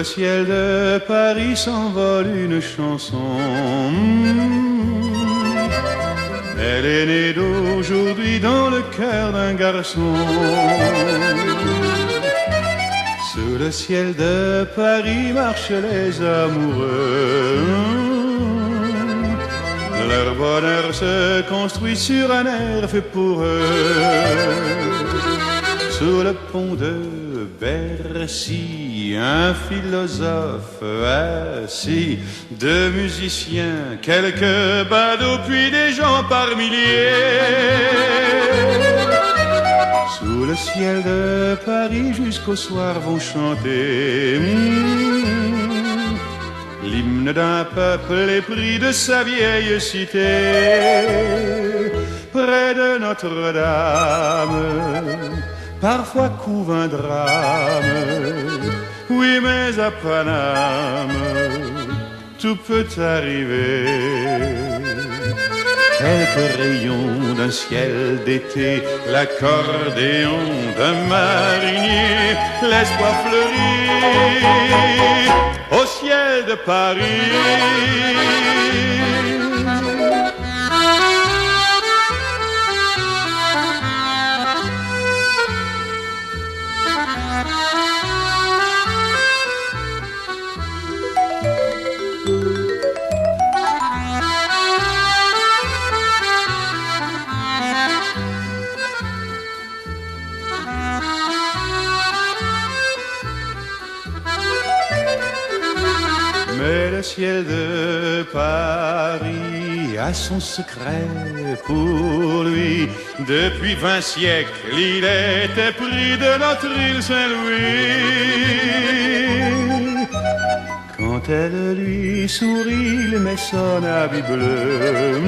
le ciel de Paris s'envole une chanson. Elle est née d'aujourd'hui dans le cœur d'un garçon. Sous le ciel de Paris marchent les amoureux. Leur bonheur se construit sur un air fait pour eux. Sous le pont de Bercy, un philosophe assis, deux musiciens, quelques badauds, puis des gens par milliers. Sous le ciel de Paris jusqu'au soir vont chanter l'hymne d'un peuple épris de sa vieille cité. Près de Notre-Dame, parfois couve un drame. Oui, mais à Paname, tout peut arriver. Quelques rayons d'un ciel d'été, l'accordéon d'un marinier, l'espoir fleurit au ciel de Paris. Mais le ciel de Paris a son secret pour lui. Depuis 20 siècles, il était pris de notre île Saint-Louis. Quand elle lui sourit, il met son habit bleu.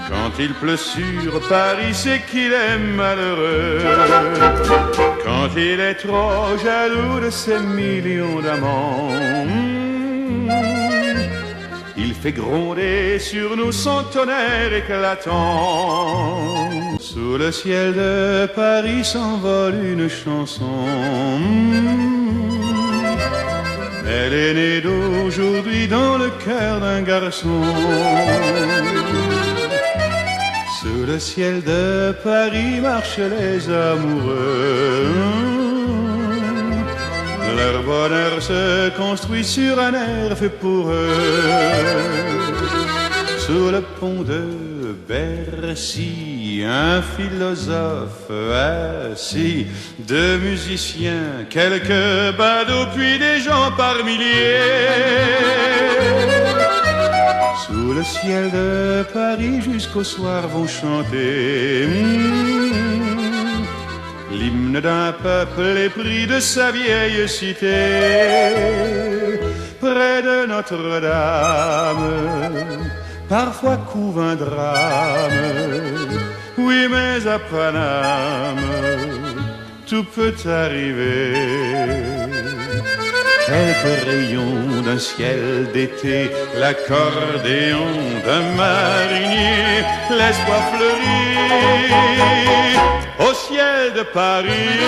Quand il pleut sur Paris, c'est qu'il est malheureux. Quand il est trop jaloux de ses millions d'amants, il fait gronder sur nous son tonnerre éclatant. Sous le ciel de Paris s'envole une chanson. Elle est née d'aujourd'hui dans le cœur d'un garçon. Sous le ciel de Paris marchent les amoureux. Leur bonheur se construit sur un air fait pour eux. Sous le pont de Bercy, un philosophe assis, deux musiciens, quelques badauds, puis des gens par milliers. Sous le ciel de Paris jusqu'au soir vont chanter l'hymne d'un peuple épris de sa vieille cité. Près de Notre-Dame, parfois couve un drame. Oui, mais à Paname, tout peut arriver. Quelques rayons d'un ciel d'été, l'accordéon d'un marinier, l'espoir fleurit au ciel de Paris.